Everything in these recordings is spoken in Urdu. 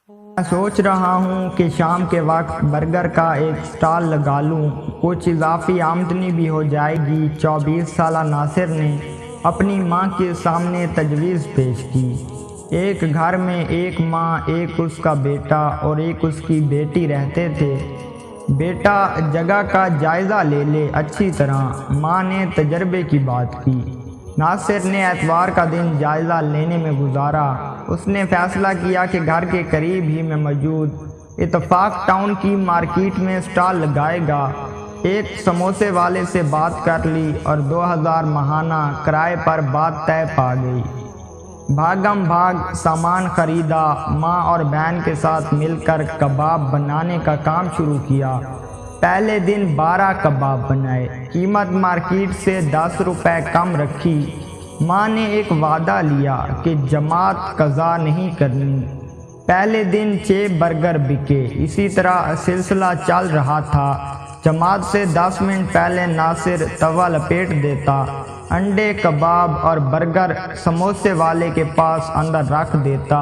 میں سوچ رہا ہوں کہ شام کے وقت برگر کا ایک سٹال لگا لوں، کچھ اضافی آمدنی بھی ہو جائے گی۔ 24 سالہ ناصر نے اپنی ماں کے سامنے تجویز پیش کی۔ ایک گھر میں ایک ماں، ایک اس کا بیٹا اور ایک اس کی بیٹی رہتے تھے۔ بیٹا جگہ کا جائزہ لے لے اچھی طرح، ماں نے تجربے کی بات کی۔ ناصر نے اتوار کا دن جائزہ لینے میں گزارا۔ اس نے فیصلہ کیا کہ گھر کے قریب ہی میں موجود اتفاق ٹاؤن کی مارکیٹ میں سٹال لگائے گا۔ ایک سموسے والے سے بات کر لی اور 2000 ماہانہ کرائے پر بات طے پا گئی۔ بھاگم بھاگ سامان خریدا، ماں اور بہن کے ساتھ مل کر کباب بنانے کا کام شروع کیا۔ پہلے دن 12 کباب بنائے، قیمت مارکیٹ سے 10 روپے کم رکھی۔ ماں نے ایک وعدہ لیا کہ جماعت قضا نہیں کرنی۔ پہلے دن 6 برگر بکے، اسی طرح سلسلہ چل رہا تھا۔ جماعت سے 10 منٹ پہلے ناصر توا لپیٹ دیتا، انڈے، کباب اور برگر سموسے والے کے پاس اندر رکھ دیتا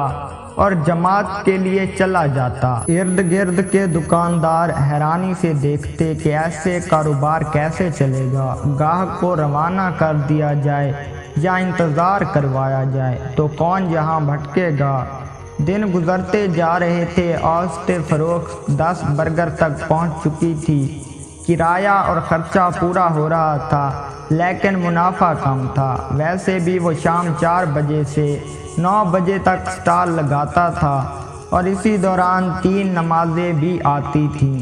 اور جماعت کے لیے چلا جاتا۔ ارد گرد کے دکاندار حیرانی سے دیکھتے کہ ایسے کاروبار کیسے چلے گا۔ گاہک کو روانہ کر دیا جائے یا انتظار کروایا جائے تو کون یہاں بھٹکے گا۔ دن گزرتے جا رہے تھے، اوسط فروخت 10 برگر تک پہنچ چکی تھی۔ کرایہ اور خرچہ پورا ہو رہا تھا لیکن منافع کم تھا۔ ویسے بھی وہ شام 4 بجے سے 9 بجے تک سٹال لگاتا تھا اور اسی دوران 3 نمازیں بھی آتی تھیں۔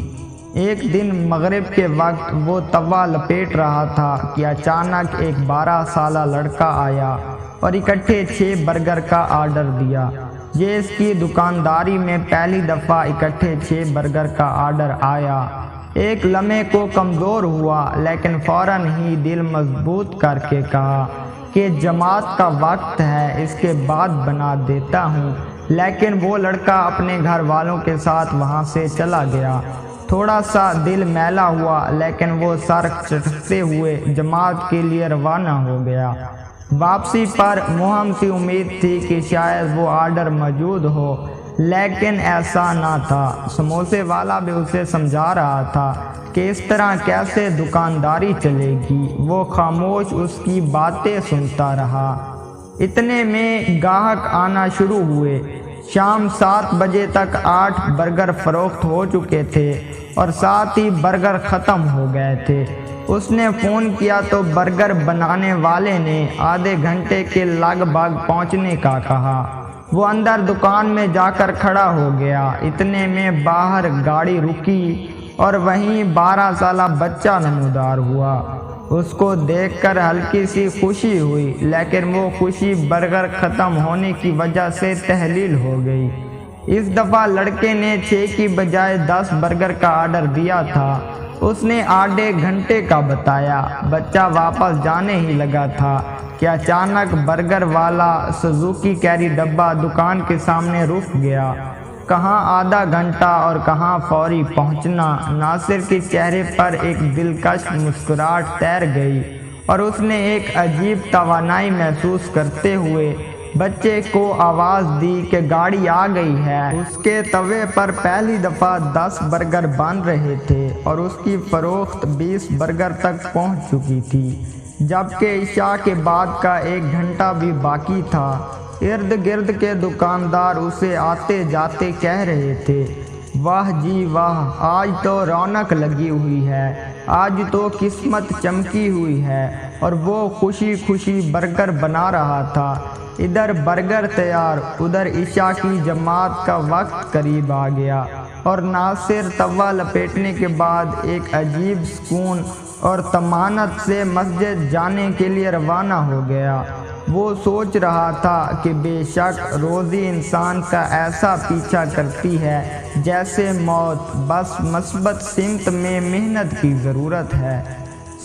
ایک دن مغرب کے وقت وہ توا لپیٹ رہا تھا کہ اچانک ایک 12 سالہ لڑکا آیا اور اکٹھے 6 برگر کا آرڈر دیا۔ یہ اس کی دکانداری میں پہلی دفعہ اکٹھے 6 برگر کا آرڈر آیا۔ ایک لمحے کو کمزور ہوا لیکن فوراً ہی دل مضبوط کر کے کہا کہ جماعت کا وقت ہے، اس کے بعد بنا دیتا ہوں۔ لیکن وہ لڑکا اپنے گھر والوں کے ساتھ وہاں سے چلا گیا۔ تھوڑا سا دل میلا ہوا لیکن وہ سر چٹکتے ہوئے جماعت کے لیے روانہ ہو گیا۔ واپسی پر مہم سی امید تھی کہ شاید وہ آرڈر موجود ہو، لیکن ایسا نہ تھا۔ سموسے والا بھی اسے سمجھا رہا تھا کہ اس طرح کیسے دکانداری چلے گی۔ وہ خاموش اس کی باتیں سنتا رہا۔ اتنے میں گاہک آنا شروع ہوئے۔ شام 7 بجے تک 8 برگر فروخت ہو چکے تھے اور 7 ہی برگر ختم ہو گئے تھے۔ اس نے فون کیا تو برگر بنانے والے نے آدھے گھنٹے کے لگ بھگ پہنچنے کا کہا۔ وہ اندر دکان میں جا کر کھڑا ہو گیا۔ اتنے میں باہر گاڑی رکی اور وہیں 12 سالہ بچہ نمودار ہوا۔ اس کو دیکھ کر ہلکی سی خوشی ہوئی لیکن وہ خوشی برگر ختم ہونے کی وجہ سے تحلیل ہو گئی۔ اس دفعہ لڑکے نے 6 کی بجائے 10 برگر کا آرڈر دیا تھا۔ اس نے آدھے گھنٹے کا بتایا۔ بچہ واپس جانے ہی لگا تھا کہ اچانک برگر والا سوزوکی کیری ڈبہ دکان کے سامنے رک گیا۔ کہاں آدھا گھنٹہ اور کہاں فوری پہنچنا۔ ناصر کے چہرے پر ایک دلکش مسکراہٹ تیر گئی اور اس نے ایک عجیب توانائی محسوس کرتے ہوئے بچے کو آواز دی کہ گاڑی آ گئی ہے۔ اس کے توے پر پہلی دفعہ 10 برگر بن رہے تھے اور اس کی فروخت 20 برگر تک پہنچ چکی تھی، جبکہ عشاء کے بعد کا 1 گھنٹہ بھی باقی تھا۔ ارد گرد کے دکاندار اسے آتے جاتے کہہ رہے تھے، واہ جی واہ، آج تو رونق لگی ہوئی ہے، آج تو قسمت چمکی ہوئی ہے۔ اور وہ خوشی خوشی برگر بنا رہا تھا۔ ادھر برگر تیار، ادھر عشاء کی جماعت کا وقت قریب آ گیا اور ناصر توا لپیٹنے کے بعد ایک عجیب سکون اور طمانت سے مسجد جانے کے لیے روانہ ہو گیا۔ وہ سوچ رہا تھا کہ بے شک روزی انسان کا ایسا پیچھا کرتی ہے جیسے موت، بس مثبت سمت میں محنت کی ضرورت ہے۔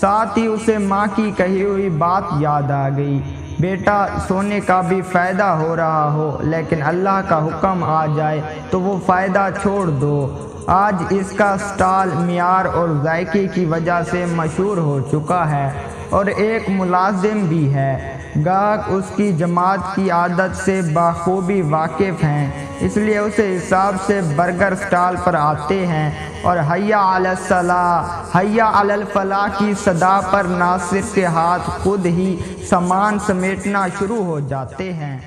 ساتھ ہی اسے ماں کی کہی ہوئی بات یاد آ گئی، بیٹا سونے کا بھی فائدہ ہو رہا ہو لیکن اللہ کا حکم آ جائے تو وہ فائدہ چھوڑ دو۔ آج اس کا سٹال معیار اور ذائقے کی وجہ سے مشہور ہو چکا ہے۔ اور ایک ملازم بھی ہے۔ گاہک اس کی جماعت کی عادت سے بخوبی واقف ہیں، اس لیے اسے حساب سے برگر سٹال پر آتے ہیں اور حیا علی الصلاح، حیا علی الفلاح کی صدا پر ناصر کے ہاتھ خود ہی سامان سمیٹنا شروع ہو جاتے ہیں۔